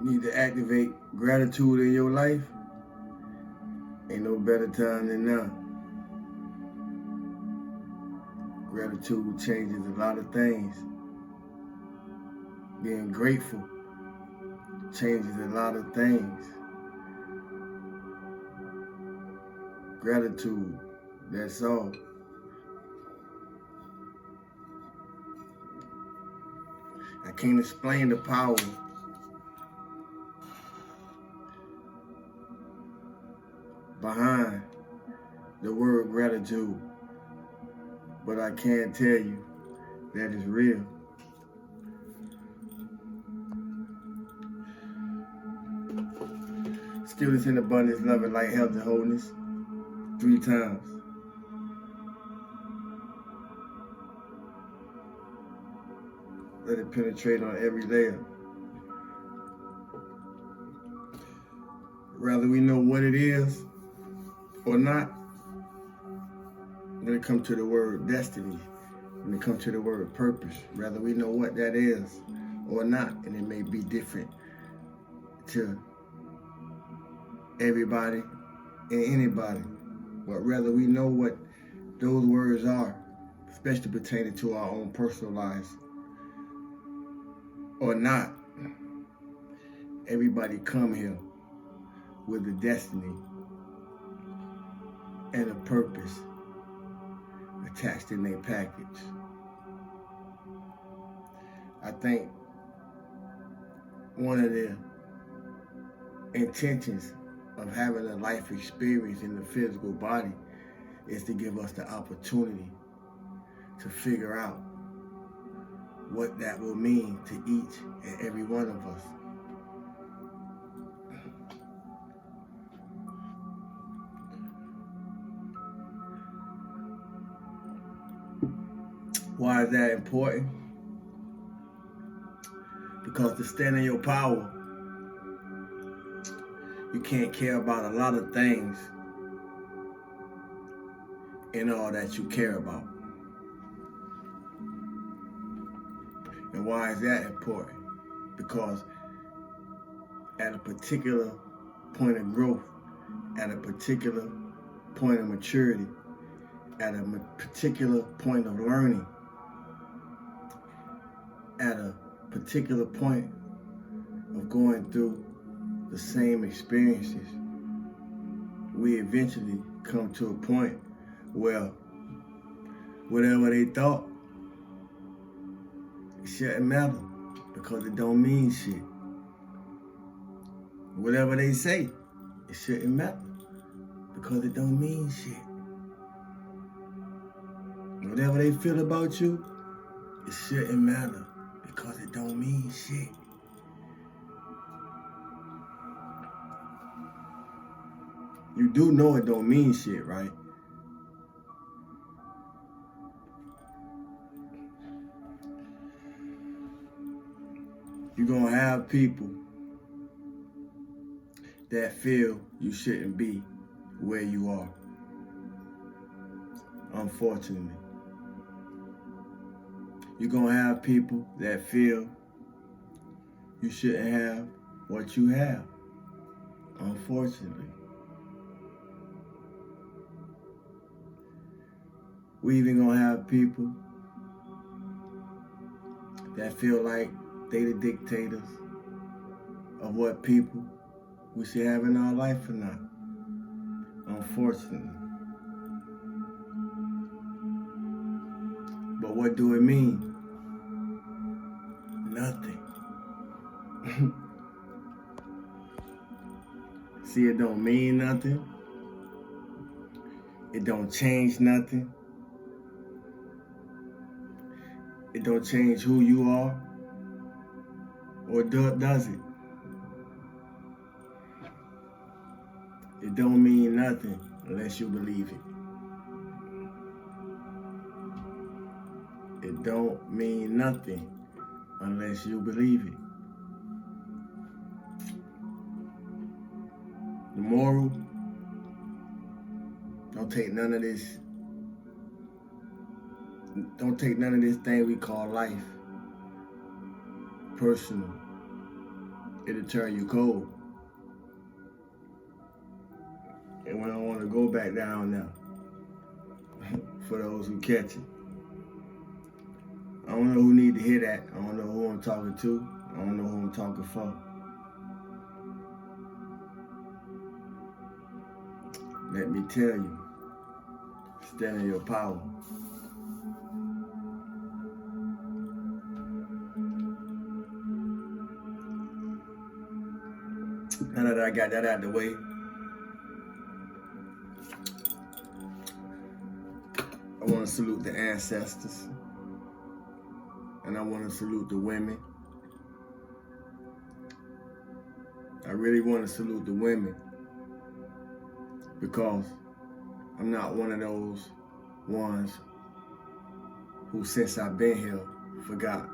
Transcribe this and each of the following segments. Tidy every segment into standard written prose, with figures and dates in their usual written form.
You need to activate gratitude in your life. Ain't no better time than now. Gratitude changes a lot of things. Being grateful changes a lot of things. Gratitude, that's all. I can't explain the power behind the word gratitude, but I can tell you that it's real. Students in abundance, love and light, health and wholeness, 3 times. Let it penetrate on every layer. Whether we know what it is or not, when it comes to the word destiny, when it comes to the word purpose, whether we know what that is or not, and it may be different to everybody and anybody, but whether we know what those words are, especially pertaining to our own personal lives or not, everybody come here with a destiny and a purpose attached in their package. I think one of the intentions of having a life experience in the physical body is to give us the opportunity to figure out what that will mean to each and every one of us. Why is that important? Because to stand in your power, you can't care about a lot of things in all that you care about. And why is that important? Because at a particular point of growth, at a particular point of maturity, at a particular point of learning, at a particular point of going through the same experiences, we eventually come to a point where whatever they thought, it shouldn't matter because it don't mean shit. Whatever they say, it shouldn't matter because it don't mean shit. Whatever they feel about you, it shouldn't matter because it don't mean shit. You do know it don't mean shit, right? You're gonna have people that feel you shouldn't be where you are, unfortunately. You're gonna have people that feel you shouldn't have what you have, unfortunately. We even gonna have people that feel like they the dictators of what people we should have in our life or not, unfortunately. But what do it mean? Nothing. See, it don't mean nothing. It don't change nothing. It don't change who you are. Or does it? It don't mean nothing unless you believe it. It don't mean nothing unless you believe it. The moral, don't take none of this thing we call life personal. it'll turn you cold. And we don't want to go back down now. For those who catch it. I don't know who need to hear that. I don't know who I'm talking to. I don't know who I'm talking for. Let me tell you, stand in your power. Now that I got that out of the way, I want to salute the ancestors, and I want to salute the women. I really want to salute the women because I'm not one of those ones who, since I've been here, forgot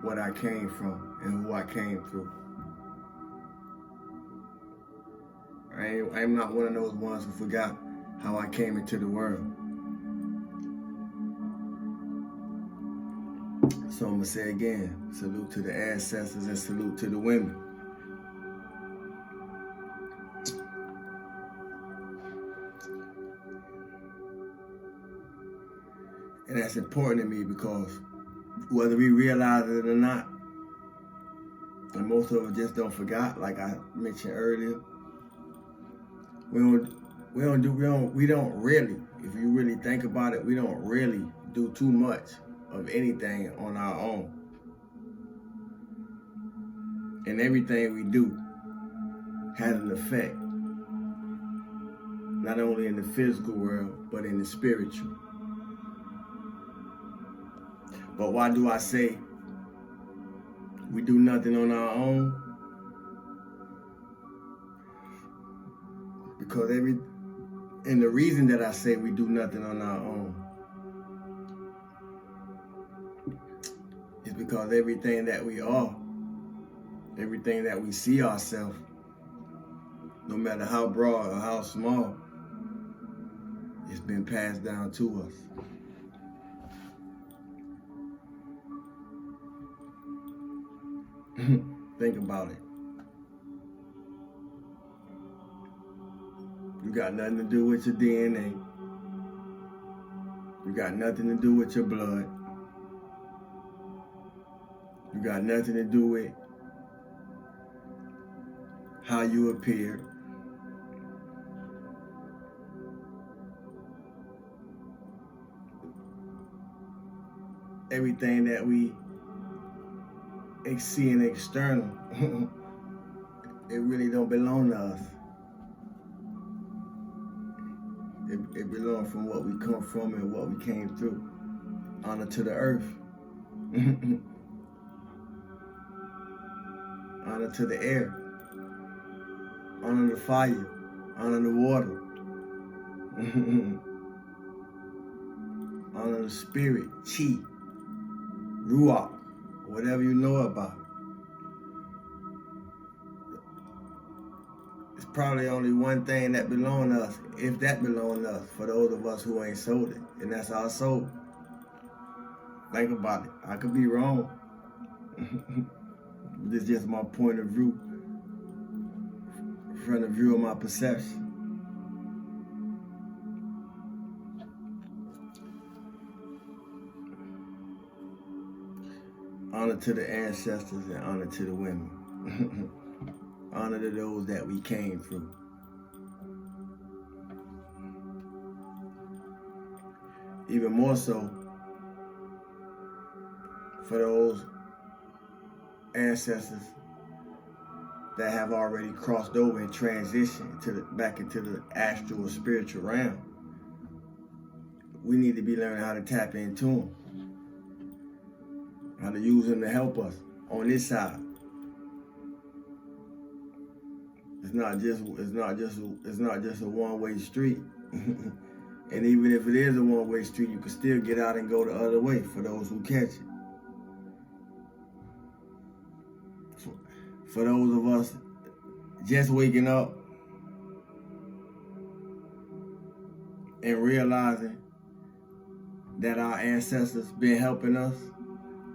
what I came from and who I came through. I'm not one of those ones who forgot how I came into the world. So I'm going to say again, salute to the ancestors and salute to the women. And that's important to me because whether we realize it or not, and most of us just don't forget, like I mentioned earlier, we don't really, if you really think about it, we don't really do too much of anything on our own. And everything we do has an effect, not only in the physical world, but in the spiritual. But why do I say we do nothing on our own? Because and the reason that I say we do nothing on our own is because everything that we are, everything that we see ourselves, no matter how broad or how small, it's been passed down to us. Think about it. You got nothing to do with your DNA. You got nothing to do with your blood. You got nothing to do with how you appear. Everything that we see in external, it really don't belong to us. It belongs from what we come from and what we came through. Honor to the earth. Honor to the air. Honor the fire. Honor the water. Honor the spirit, chi, ruach, whatever you know about. It's probably only one thing that belongs to us, if that belongs to us, for those of us who ain't sold it, and that's our soul. Think about it. I could be wrong. This is just my point of view, from the view of my perception. Honor to the ancestors and honor to the women. Honor to those that we came through. Even more so for those ancestors that have already crossed over and transitioned back into the astral or spiritual realm. We need to be learning how to tap into them, how to use them to help us on this side. It's not just a one-way street. And even if it is a one-way street, you can still get out and go the other way for those who catch it. For those of us just waking up and realizing that our ancestors been helping us,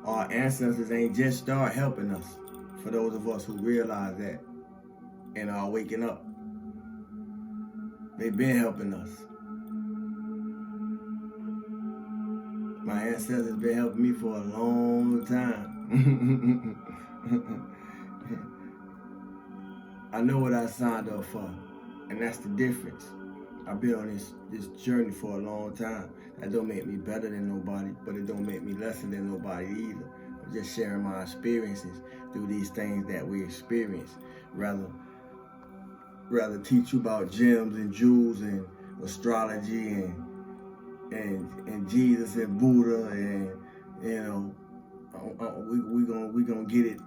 our ancestors ain't just start helping us for those of us who realize that and are waking up. They've been helping us. My ancestors have been helping me for a long time. I know what I signed up for, and that's the difference. I've been on this journey for a long time. That don't make me better than nobody, but it don't make me lesser than nobody either. I'm just sharing my experiences through these things that we experience. Rather teach you about gems and jewels and astrology and Jesus and Buddha, and you know, we gonna get it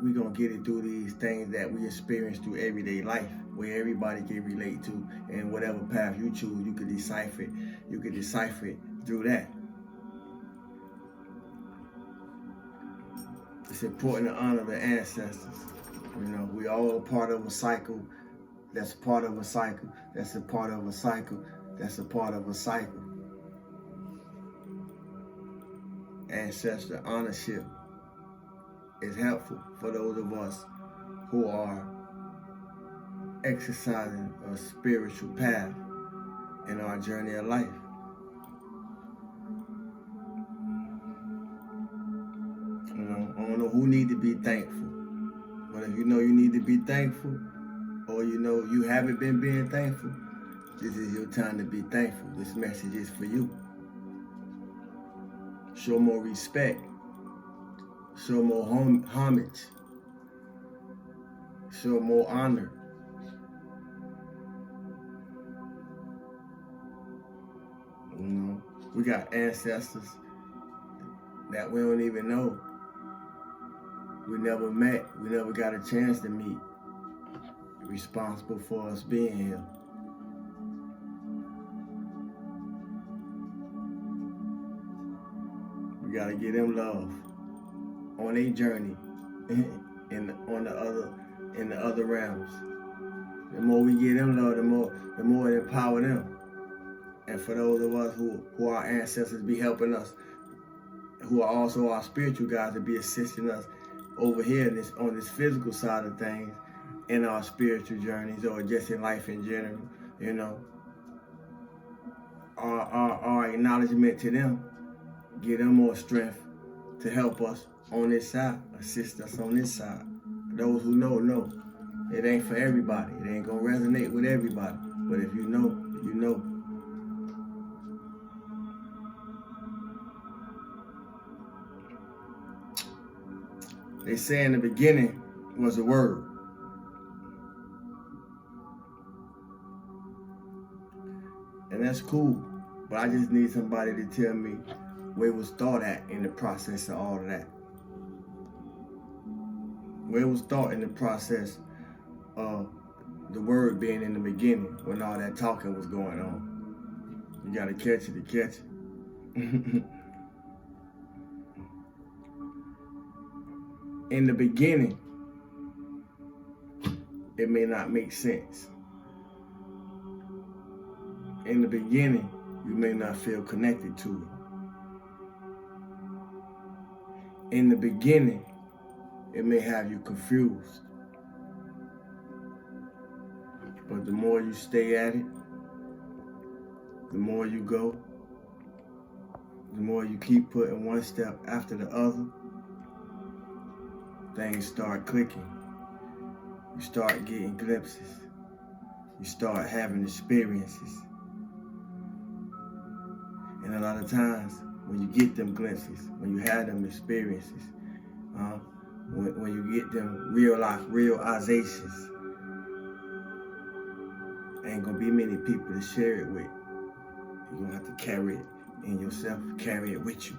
through these things that we experience through everyday life, where everybody can relate to, and whatever path you choose, you can decipher it. You can decipher it through that. It's important to honor the ancestors. You know, we all a part of a cycle. That's a part of a cycle. That's a part of a cycle. That's a part of a cycle. Ancestor ownership is helpful for those of us who are exercising a spiritual path in our journey of life. You know, I don't know who need to be thankful, but if you know you need to be thankful, or you know you haven't been being thankful, this is your time to be thankful. This message is for you. Show more respect. Show more homage. Show more honor. You know, we got ancestors that we don't even know. We never met. We never got a chance to meet. Responsible for us being here. We gotta give them love on their journey in the other realms. The more we give them love, the more it empower them. And for those of us who our ancestors be helping us, who are also our spiritual guides, to be assisting us over here on this physical side of things, in our spiritual journeys, or just in life in general, you know, our acknowledgement to them, give them more strength to help us on this side, assist us on this side. Those who know. It ain't for everybody. It ain't gonna resonate with everybody. But if you know, you know. They say in the beginning was a word. And that's cool, but I just need somebody to tell me where was thought at in the process of all of that. Where was thought in the process of the word being in the beginning when all that talking was going on? You gotta catch it to catch it. In the beginning, it may not make sense. In the beginning, you may not feel connected to it. In the beginning, it may have you confused. But the more you stay at it, the more you go, the more you keep putting one step after the other, things start clicking. You start getting glimpses. You start having experiences. And a lot of times, when you get them glimpses, when you have them experiences, when you get them realizations, ain't gonna be many people to share it with. You're gonna have to carry it in yourself, carry it with you.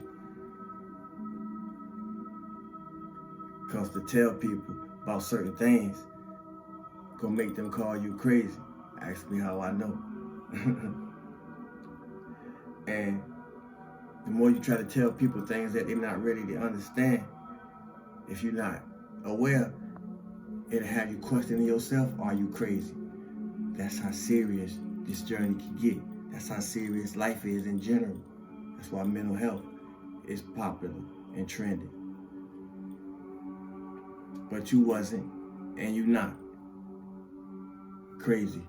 Because to tell people about certain things gonna make them call you crazy. Ask me how I know. And the more you try to tell people things that they're not ready to understand, if you're not aware, it'll have you questioning yourself, are you crazy? That's how serious this journey can get. That's how serious life is in general. That's why mental health is popular and trending. but you wasn't, and you not. Crazy.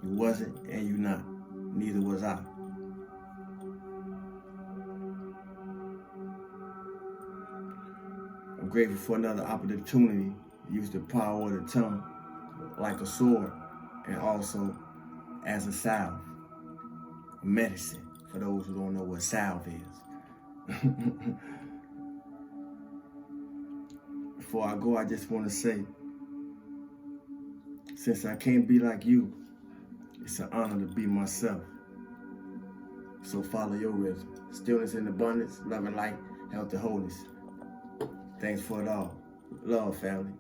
You wasn't, and you not. Neither was I. I'm grateful for another opportunity to use the power of the tongue like a sword, and also as a salve, a medicine, for those who don't know what salve is. Before I go, I just want to say, since I can't be like you, it's an honor to be myself. So follow your rhythm. Stillness and abundance, love and light, health and wholeness. Thanks for it all. Love, family.